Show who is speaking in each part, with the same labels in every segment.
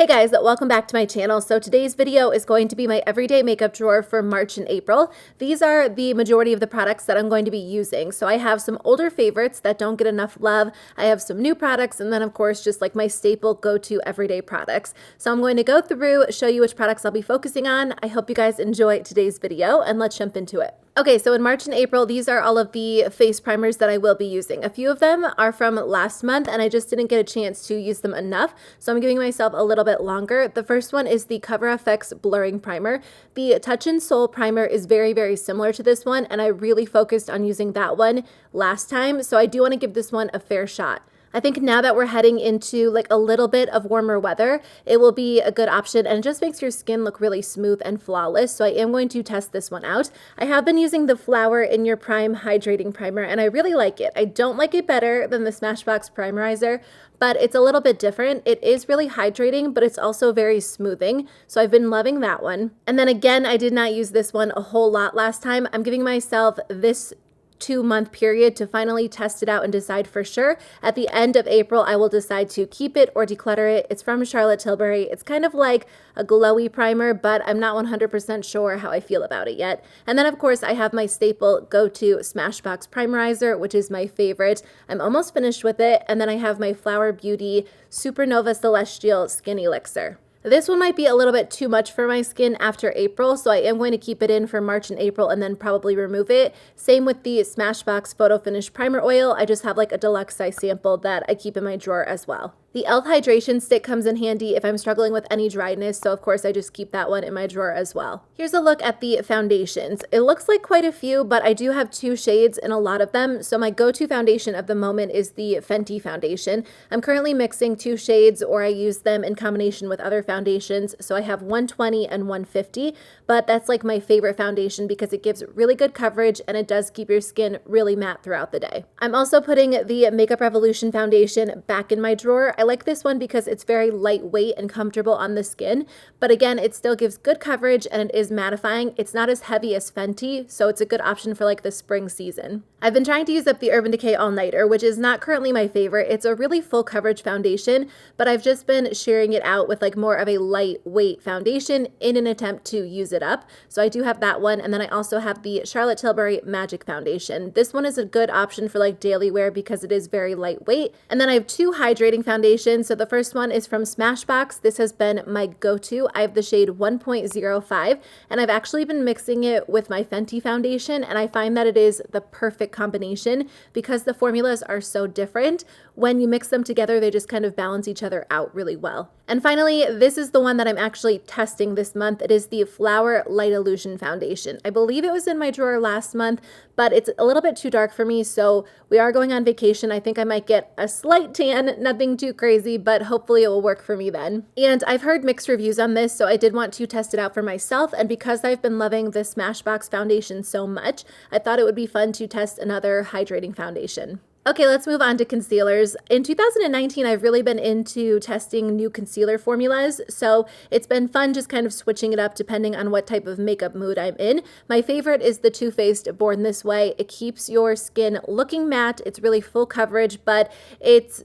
Speaker 1: Hey guys, welcome back to my channel. So today's video is going to be my everyday makeup drawer for March and April. These are the majority of the products that I'm going to be using. So I have some older favorites that don't get enough love. I have some new products, and then of course just like my staple go-to everyday products. So I'm going to go through, show you which products I'll be focusing on. I hope you guys enjoy today's video, and let's jump into it. Okay, so in March and April, these are all of the face primers that I will be using. A few of them are from last month, and I just didn't get a chance to use them enough, so I'm giving myself a little bit longer. The first one is the Cover FX Blurring Primer. The Touch and Soul Primer is very, very similar to this one, and I really focused on using that one last time, so I do want to give this one a fair shot. I think now that we're heading into like a little bit of warmer weather, it will be a good option, and it just makes your skin look really smooth and flawless. So I am going to test this one out. I have been using the Flower in Your Prime Hydrating Primer, and I really like it. I don't like it better than the Smashbox Primerizer, but it's a little bit different. It is really hydrating, but it's also very smoothing. So I've been loving that one. And then again, I did not use this one a whole lot last time. I'm giving myself this 2-month period to finally test it out and decide for sure. At the end of April, I will decide to keep it or declutter it. It's from Charlotte Tilbury. It's kind of like a glowy primer, but I'm not 100% sure how I feel about it yet. And then of course I have my staple go-to Smashbox Primerizer, which is my favorite. I'm almost finished with it. And then I have my Flower Beauty Supernova Celestial Skin Elixir. This one might be a little bit too much for my skin after April, so I am going to keep it in for March and April and then probably remove it. Same with the Smashbox Photo Finish Primer Oil. I just have like a deluxe size sample that I keep in my drawer as well. The e.l.f. Hydration Stick comes in handy if I'm struggling with any dryness, so of course I just keep that one in my drawer as well. Here's a look at the foundations. It looks like quite a few, but I do have 2 shades in a lot of them, so my go-to foundation of the moment is the Fenty foundation. I'm currently mixing 2 shades, or I use them in combination with other foundations, so I have 120 and 150, but that's like my favorite foundation because it gives really good coverage and it does keep your skin really matte throughout the day. I'm also putting the Makeup Revolution foundation back in my drawer. I like this one because it's very lightweight and comfortable on the skin, but again, it still gives good coverage and it is mattifying. It's not as heavy as Fenty, so it's a good option for like the spring season. I've been trying to use up the Urban Decay All Nighter, which is not currently my favorite. It's a really full coverage foundation, but I've just been sharing it out with like more of a lightweight foundation in an attempt to use it up. So I do have that one, and then I also have the Charlotte Tilbury Magic Foundation. This one is a good option for like daily wear because it is very lightweight. And then I have 2 hydrating foundations. So the first one is from Smashbox. This has been my go-to. I have the shade 1.05, and I've actually been mixing it with my Fenty foundation, and I find that it is the perfect combination because the formulas are so different. When you mix them together, they just kind of balance each other out really well. And finally, this is the one that I'm actually testing this month. It is the Flower Light Illusion Foundation. I believe it was in my drawer last month, but it's a little bit too dark for me, so we are going on vacation. I think I might get a slight tan, nothing too crazy, but hopefully it will work for me then. And I've heard mixed reviews on this, so I did want to test it out for myself, and because I've been loving the Smashbox foundation so much, I thought it would be fun to test another hydrating foundation. Okay, let's move on to concealers. In 2019, I've really been into testing new concealer formulas, so it's been fun just kind of switching it up depending on what type of makeup mood I'm in. My favorite is the Too Faced Born This Way. It keeps your skin looking matte. It's really full coverage, but it's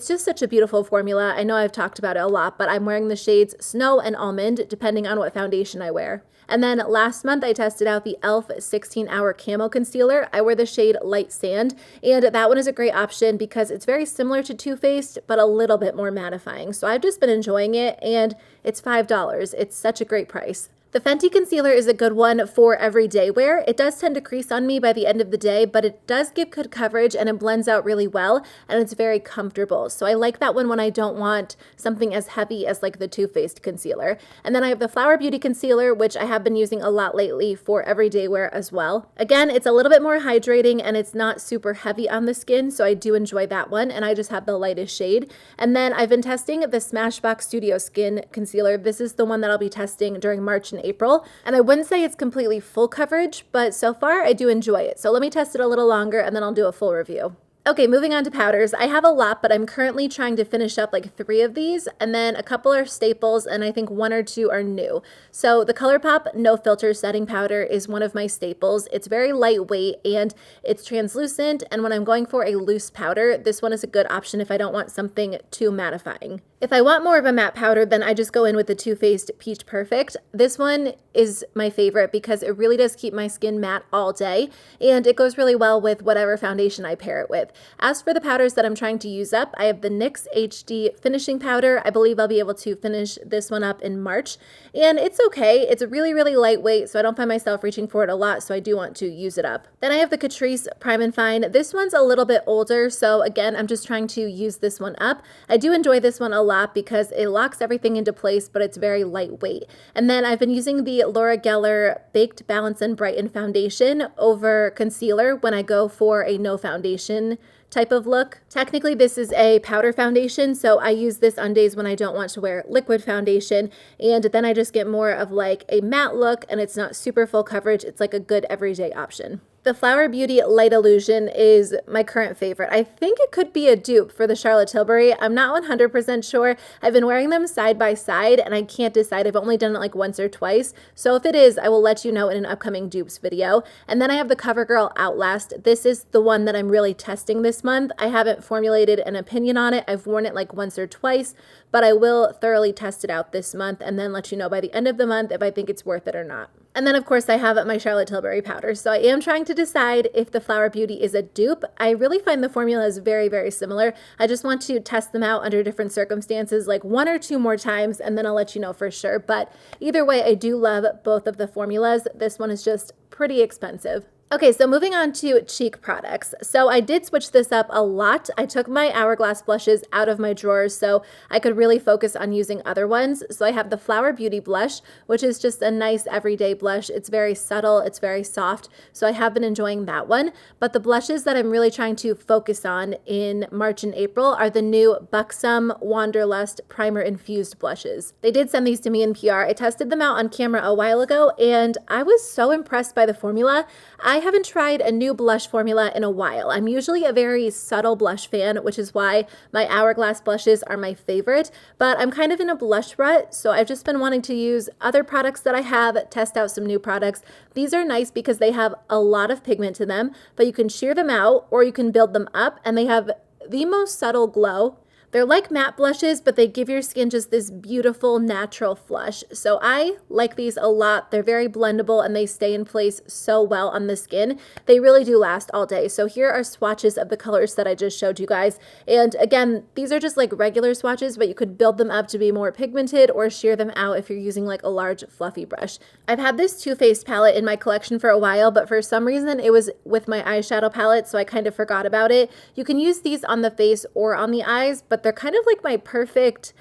Speaker 1: just such a beautiful formula. I know I've talked about it a lot, but I'm wearing the shades Snow and Almond, depending on what foundation I wear. And then last month, I tested out the e.l.f. 16-Hour Camo Concealer. I wear the shade Light Sand, and that one is a great option because it's very similar to Too Faced, but a little bit more mattifying. So I've just been enjoying it, and it's $5. It's such a great price. The Fenty concealer is a good one for everyday wear. It does tend to crease on me by the end of the day, but it does give good coverage and it blends out really well, and it's very comfortable. So I like that one when I don't want something as heavy as like the Too Faced concealer. And then I have the Flower Beauty concealer, which I have been using a lot lately for everyday wear as well. Again, it's a little bit more hydrating and it's not super heavy on the skin, so I do enjoy that one, and I just have the lightest shade. And then I've been testing the Smashbox Studio Skin Concealer. This is the one that I'll be testing during March and April, and I wouldn't say it's completely full coverage, but so far I do enjoy it. So let me test it a little longer and then I'll do a full review. Okay, moving on to powders. I have a lot, but I'm currently trying to finish up like 3 of these, and then a couple are staples, and I think 1 or 2 are new. So the ColourPop No Filter Setting Powder is one of my staples. It's very lightweight and it's translucent, and when I'm going for a loose powder, this one is a good option if I don't want something too mattifying. If I want more of a matte powder, then I just go in with the Too Faced Peach Perfect. This one is my favorite because it really does keep my skin matte all day, and it goes really well with whatever foundation I pair it with. As for the powders that I'm trying to use up, I have the NYX HD Finishing Powder. I believe I'll be able to finish this one up in March, and it's okay. It's really, really lightweight, so I don't find myself reaching for it a lot, so I do want to use it up. Then I have the Catrice Prime and Fine. This one's a little bit older, so again, I'm just trying to use this one up. I do enjoy this one a lot because it locks everything into place, but it's very lightweight. And then I've been using the Laura Geller Baked Balance and Brighten Foundation over concealer when I go for a no foundation type of look. Technically, this is a powder foundation, so I use this on days when I don't want to wear liquid foundation, and then I just get more of like a matte look, and it's not super full coverage. It's like a good everyday option. The Flower Beauty Light Illusion is my current favorite. I think it could be a dupe for the Charlotte Tilbury. I'm not 100% sure. I've been wearing them side by side and I can't decide. I've only done it like once or twice. So if it is, I will let you know in an upcoming dupes video. And then I have the CoverGirl Outlast. This is the one that I'm really testing this month. I haven't formulated an opinion on it. I've worn it like once or twice, but I will thoroughly test it out this month and then let you know by the end of the month if I think it's worth it or not. And then, of course, I have my Charlotte Tilbury powder. So I am trying to decide if the Flower Beauty is a dupe. I really find the formula is very, very similar. I just want to test them out under different circumstances, like one or two more times, and then I'll let you know for sure. But either way, I do love both of the formulas. This one is just pretty expensive. Okay, so moving on to cheek products. So I did switch this up a lot. I took my Hourglass blushes out of my drawers so I could really focus on using other ones. So I have the Flower Beauty blush, which is just a nice everyday blush. It's very subtle, it's very soft, so I have been enjoying that one. But the blushes that I'm really trying to focus on in March and April are the new Buxom Wanderlust Primer Infused blushes. They did send these to me in PR. I tested them out on camera a while ago, and I was so impressed by the formula. I haven't tried a new blush formula in a while. I'm usually a very subtle blush fan, which is why my Hourglass blushes are my favorite, but I'm kind of in a blush rut, so I've just been wanting to use other products that I have, test out some new products. These are nice because they have a lot of pigment to them, but you can sheer them out or you can build them up, and they have the most subtle glow. They're like matte blushes, but they give your skin just this beautiful natural flush. So I like these a lot. They're very blendable and they stay in place so well on the skin. They really do last all day. So here are swatches of the colors that I just showed you guys. And again, these are just like regular swatches, but you could build them up to be more pigmented or sheer them out if you're using like a large fluffy brush. I've had this Too Faced palette in my collection for a while, but for some reason it was with my eyeshadow palette, so I kind of forgot about it. You can use these on the face or on the eyes, but they're kind of like my perfect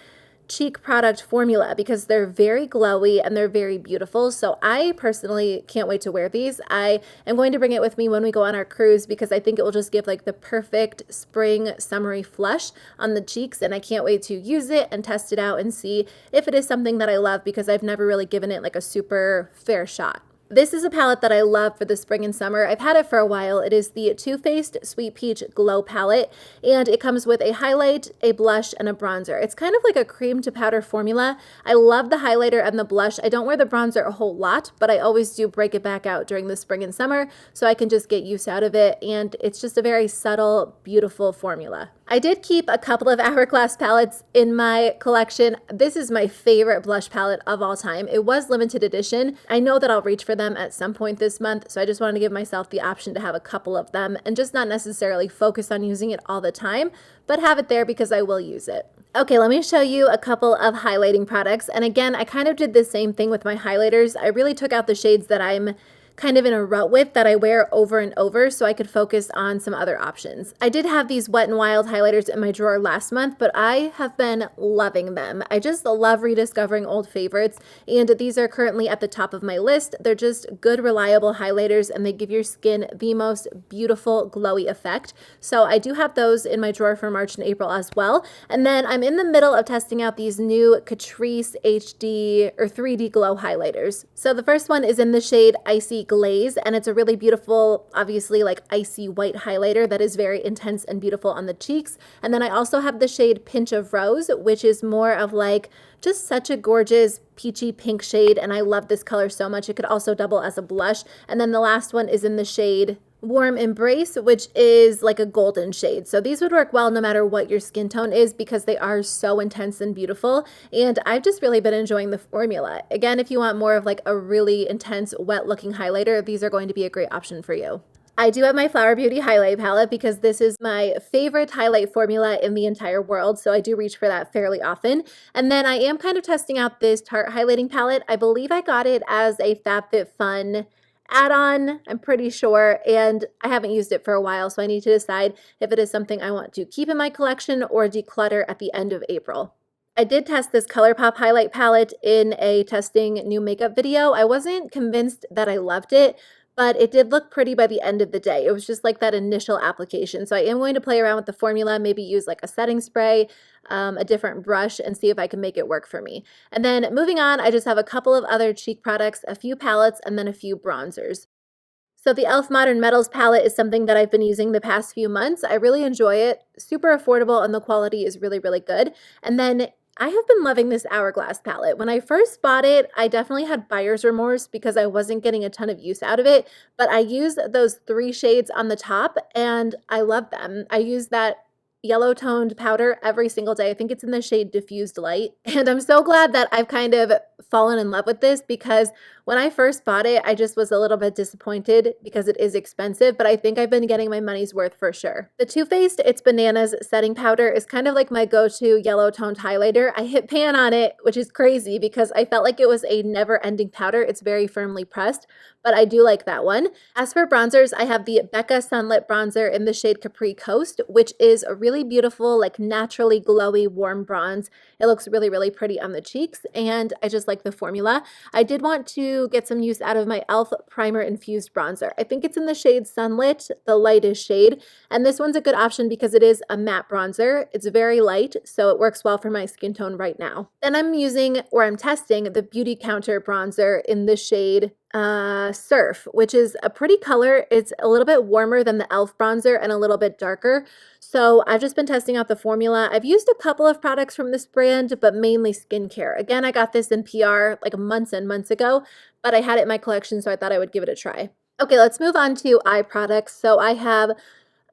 Speaker 1: cheek product formula because they're very glowy and they're very beautiful. So I personally can't wait to wear these. I am going to bring it with me when we go on our cruise because I think it will just give like the perfect spring summery flush on the cheeks, and I can't wait to use it and test it out and see if it is something that I love because I've never really given it like a super fair shot. This is a palette that I love for the spring and summer. I've had it for a while. It is the Too Faced Sweet Peach Glow Palette, and it comes with a highlight, a blush, and a bronzer. It's kind of like a cream to powder formula. I love the highlighter and the blush. I don't wear the bronzer a whole lot, but I always do break it back out during the spring and summer so I can just get use out of it, and it's just a very subtle, beautiful formula. I did keep a couple of Hourglass palettes in my collection. This is my favorite blush palette of all time. It was limited edition. I know that I'll reach for them at some point this month, so I just wanted to give myself the option to have a couple of them and just not necessarily focus on using it all the time, but have it there because I will use it. Okay, let me show you a couple of highlighting products. And again, I kind of did the same thing with my highlighters. I really took out the shades that I'm kind of in a rut with that I wear over and over so I could focus on some other options. I did have these Wet n Wild highlighters in my drawer last month, but I have been loving them. I just love rediscovering old favorites, and these are currently at the top of my list. They're just good, reliable highlighters, and they give your skin the most beautiful, glowy effect. So I do have those in my drawer for March and April as well. And then I'm in the middle of testing out these new Catrice HD or 3D Glow highlighters. So the first one is in the shade Icy Glaze, and it's a really beautiful, obviously like icy white highlighter that is very intense and beautiful on the cheeks. And then I also have the shade Pinch of Rose, which is more of like just such a gorgeous peachy pink shade, and I love this color so much. It could also double as a blush. And then the last one is in the shade Warm Embrace, which is like a golden shade. So these would work well no matter what your skin tone is because they are so intense and beautiful. And I've just really been enjoying the formula. Again, if you want more of like a really intense, wet looking highlighter, these are going to be a great option for you. I do have my Flower Beauty highlight palette because this is my favorite highlight formula in the entire world, so I do reach for that fairly often. And then I am kind of testing out this Tarte highlighting palette. I believe I got it as a FabFitFun add-on, I'm pretty sure, and I haven't used it for a while, so I need to decide if it is something I want to keep in my collection or declutter at the end of April. I did test this ColourPop highlight palette in a testing new makeup video. I wasn't convinced that I loved it, but it did look pretty by the end of the day. It was just like that initial application. So I am going to play around with the formula, maybe use like a setting spray, a different brush, and see if I can make it work for me. And then moving on, I just have a couple of other cheek products, a few palettes, and then a few bronzers. So the e.l.f. Modern Metals palette is something that I've been using the past few months. I really enjoy it. Super affordable and the quality is really, really good. And then I have been loving this Hourglass palette. When I first bought it, I definitely had buyer's remorse because I wasn't getting a ton of use out of it, but I used those 3 shades on the top and I love them. I use that yellow toned powder every single day. I think it's in the shade Diffused Light. And I'm so glad that I've kind of fallen in love with this because when I first bought it, I just was a little bit disappointed because it is expensive, but I think I've been getting my money's worth for sure. The Too Faced It's Bananas setting powder is kind of like my go-to yellow toned highlighter. I hit pan on it, which is crazy because I felt like it was a never-ending powder. It's very firmly pressed, but I do like that one. As for bronzers, I have the Becca Sunlit Bronzer in the shade Capri Coast, which is a really beautiful, like naturally glowy, warm bronze. It looks really, really pretty on the cheeks, and I just like the formula. I did want to get some use out of my e.l.f. Primer Infused Bronzer. I think it's in the shade Sunlit, the lightest shade, and this one's a good option because it is a matte bronzer. It's very light, so it works well for my skin tone right now. Then I'm testing the Beauty Counter Bronzer in the shade Surf, which is a pretty color. It's a little bit warmer than the e.l.f. bronzer and a little bit darker. So I've just been testing out the formula. I've used a couple of products from this brand, but mainly skincare. Again, I got this in PR like months and months ago, but I had it in my collection, so I thought I would give it a try. Okay, let's move on to eye products. So I have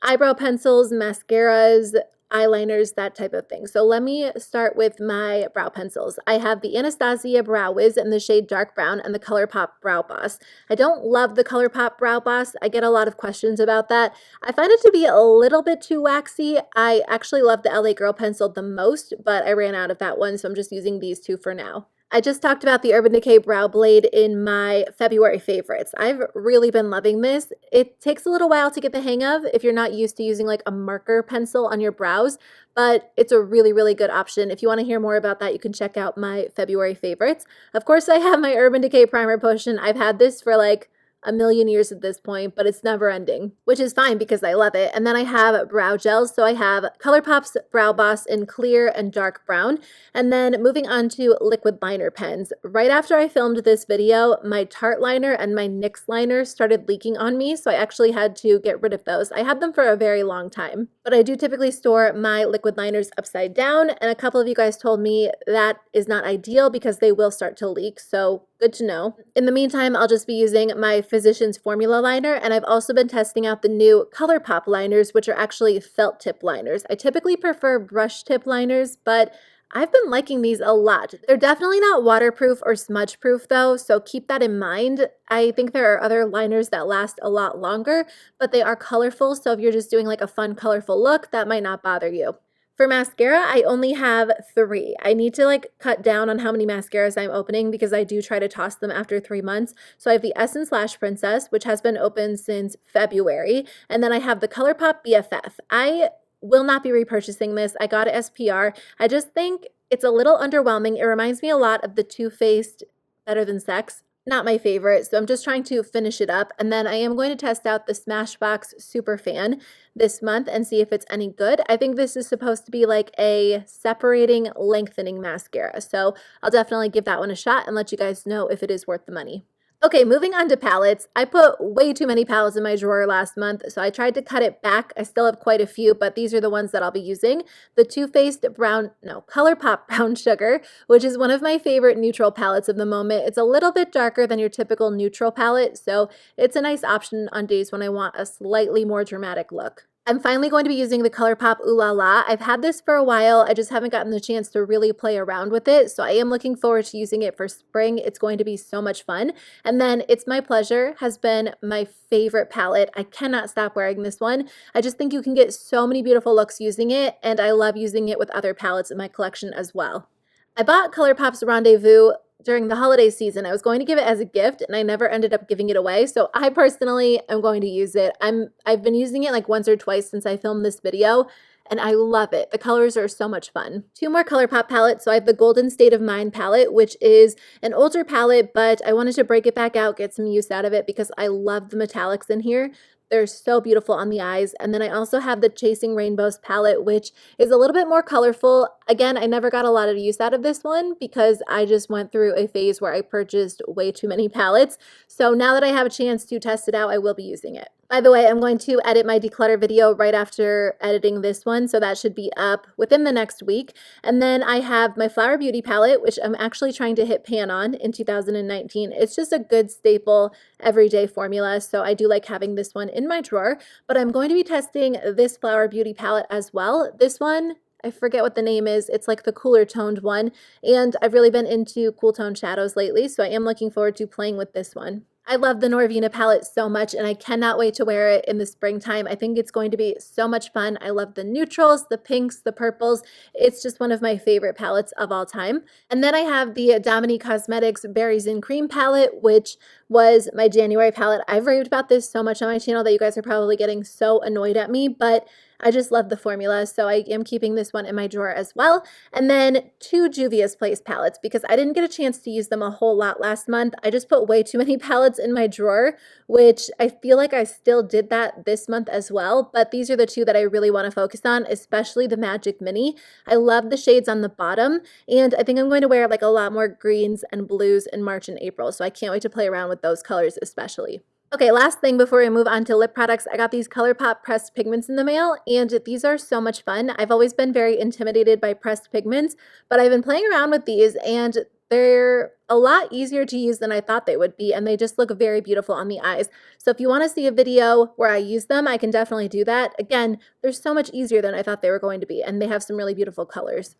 Speaker 1: eyebrow pencils, mascaras, eyeliners, that type of thing. So let me start with my brow pencils. I have the Anastasia Brow Wiz in the shade Dark Brown and the ColourPop Brow Boss. I don't love the ColourPop Brow Boss. I get a lot of questions about that. I find it to be a little bit too waxy. I actually love the LA Girl pencil the most, but I ran out of that one, so I'm just using these 2 for now. I just talked about the Urban Decay Brow Blade in my February favorites. I've really been loving this. It takes a little while to get the hang of if you're not used to using like a marker pencil on your brows, but it's a really, really good option. If you want to hear more about that, you can check out my February favorites. Of course, I have my Urban Decay Primer Potion. I've had this for like a million years at this point, but it's never ending, which is fine because I love it. And then I have brow gels. So I have ColourPop's Brow Boss in clear and dark brown. And then moving on to liquid liner pens. Right after I filmed this video, my Tarte liner and my NYX liner started leaking on me, so I actually had to get rid of those. I had them for a very long time, but I do typically store my liquid liners upside down, and a couple of you guys told me that is not ideal because they will start to leak, so good to know. In the meantime, I'll just be using my Physicians Formula liner, and I've also been testing out the new ColourPop liners, which are actually felt tip liners. I typically prefer brush tip liners, but I've been liking these a lot. They're definitely not waterproof or smudge proof though, so keep that in mind. I think there are other liners that last a lot longer, but they are colorful, so if you're just doing like a fun colorful look, that might not bother you. For mascara, I only have 3. I need to like cut down on how many mascaras I'm opening because I do try to toss them after 3 months. So I have the Essence Lash Princess, which has been open since February, and then I have the ColourPop BFF. I will not be repurchasing this. I got it as PR. I just think it's a little underwhelming. It reminds me a lot of the Too Faced Better Than Sex. Not my favorite, so I'm just trying to finish it up. And then I am going to test out the Smashbox Super Fan this month and see if it's any good. I think this is supposed to be like a separating, lengthening mascara. So I'll definitely give that one a shot and let you guys know if it is worth the money. Okay, moving on to palettes. I put way too many palettes in my drawer last month, so I tried to cut it back. I still have quite a few, but these are the ones that I'll be using. The Too Faced ColourPop Brown Sugar, which is one of my favorite neutral palettes of the moment. It's a little bit darker than your typical neutral palette, so it's a nice option on days when I want a slightly more dramatic look. I'm finally going to be using the ColourPop Ooh La La. I've had this for a while. I just haven't gotten the chance to really play around with it. So I am looking forward to using it for spring. It's going to be so much fun. And then It's My Pleasure has been my favorite palette. I cannot stop wearing this one. I just think you can get so many beautiful looks using it. And I love using it with other palettes in my collection as well. I bought ColourPop's Rendezvous during the holiday season. I was going to give it as a gift and I never ended up giving it away. So I personally am going to use it. I've been using it like once or twice since I filmed this video and I love it. The colors are so much fun. Two more ColourPop palettes. So I have the Golden State of Mind palette, which is an older palette, but I wanted to break it back out, get some use out of it because I love the metallics in here. They're so beautiful on the eyes. And then I also have the Chasing Rainbows palette, which is a little bit more colorful. Again, I never got a lot of use out of this one because I just went through a phase where I purchased way too many palettes. So now that I have a chance to test it out, I will be using it. By the way, I'm going to edit my declutter video right after editing this one, so that should be up within the next week. And then I have my Flower Beauty palette, which I'm actually trying to hit pan on in 2019. It's just a good staple everyday formula, so I do like having this one in my drawer. But I'm going to be testing this Flower Beauty palette as well. This one, I forget what the name is. It's like the cooler toned one, and I've really been into cool tone shadows lately, so I am looking forward to playing with this one. I love the Norvina palette so much and I cannot wait to wear it in the springtime. I think it's going to be so much fun. I love the neutrals, the pinks, the purples. It's just one of my favorite palettes of all time. And then I have the Dominique Cosmetics Berries and Cream palette, which was my January palette. I've raved about this so much on my channel that you guys are probably getting so annoyed at me, but I just love the formula, so I am keeping this one in my drawer as well. And then two Juvia's Place palettes because I didn't get a chance to use them a whole lot last month. I just put way too many palettes in my drawer, which I feel like I still did that this month as well. But these are the two that I really want to focus on, especially the Magic Mini. I love the shades on the bottom, and I think I'm going to wear like a lot more greens and blues in March and April, so I can't wait to play around with those colors especially. Okay, last thing before we move on to lip products, I got these ColourPop pressed pigments in the mail, and these are so much fun. I've always been very intimidated by pressed pigments, but I've been playing around with these, and they're a lot easier to use than I thought they would be, and they just look very beautiful on the eyes. So if you want to see a video where I use them, I can definitely do that. Again, they're so much easier than I thought they were going to be, and they have some really beautiful colors.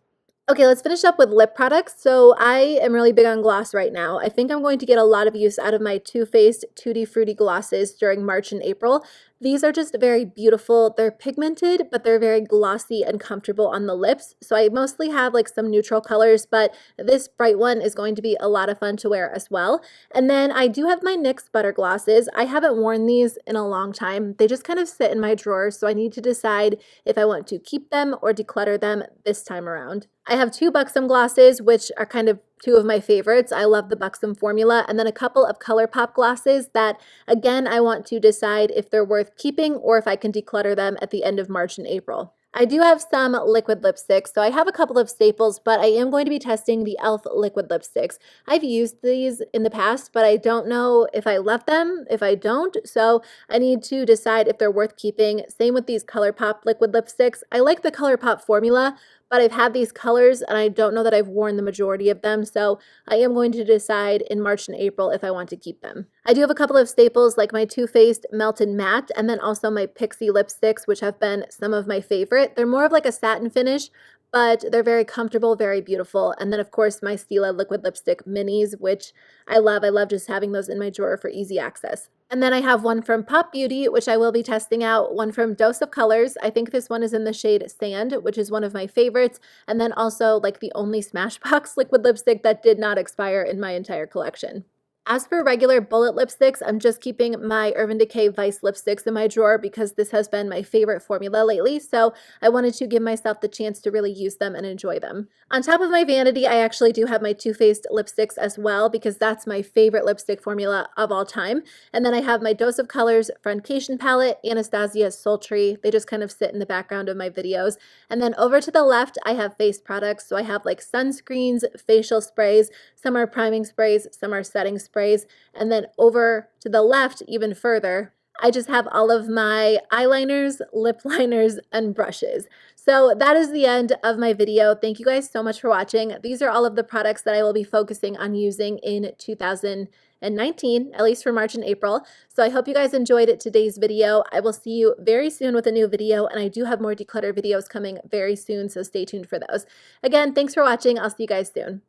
Speaker 1: Okay, let's finish up with lip products. So I am really big on gloss right now. I think I'm going to get a lot of use out of my Too Faced Tutti Frutti glosses during March and April. These are just very beautiful. They're pigmented, but they're very glossy and comfortable on the lips. So I mostly have like some neutral colors, but this bright one is going to be a lot of fun to wear as well. And then I do have my NYX Butter Glosses. I haven't worn these in a long time. They just kind of sit in my drawer, so I need to decide if I want to keep them or declutter them this time around. I have two Buxom glosses, which are kind of two of my favorites. I love the Buxom formula, and then a couple of ColourPop glosses that, again, I want to decide if they're worth keeping or if I can declutter them at the end of March and April. I do have some liquid lipsticks, so I have a couple of staples, but I am going to be testing the e.l.f. liquid lipsticks. I've used these in the past, but I don't know if I love them, if I don't, so I need to decide if they're worth keeping. Same with these ColourPop liquid lipsticks. I like the ColourPop formula, but I've had these colors and I don't know that I've worn the majority of them, so I am going to decide in March and April if I want to keep them. I do have a couple of staples like my Too Faced Melted Matte and then also my Pixie lipsticks, which have been some of my favorite. They're more of like a satin finish, but they're very comfortable, very beautiful. And then of course my Stila liquid lipstick minis, which I love. I love just having those in my drawer for easy access. And then I have one from Pop Beauty, which I will be testing out, one from Dose of Colors. I think this one is in the shade Sand, which is one of my favorites. And then also like the only Smashbox liquid lipstick that did not expire in my entire collection. As for regular bullet lipsticks, I'm just keeping my Urban Decay Vice lipsticks in my drawer because this has been my favorite formula lately, so I wanted to give myself the chance to really use them and enjoy them. On top of my Vanity, I actually do have my Too Faced lipsticks as well because that's my favorite lipstick formula of all time. And then I have my Dose of Colors Friendcation palette, Anastasia Sultry. They just kind of sit in the background of my videos. And then over to the left, I have face products. So I have like sunscreens, facial sprays, some are priming sprays, some are setting sprays. sprays. And then over to the left even further, I just have all of my eyeliners, lip liners, and brushes. So that is the end of my video. Thank you guys so much for watching. These are all of the products that I will be focusing on using in 2019, at least for March and April. So I hope you guys enjoyed today's video. I will see you very soon with a new video, and I do have more declutter videos coming very soon, so stay tuned for those. Again, thanks for watching. I'll see you guys soon.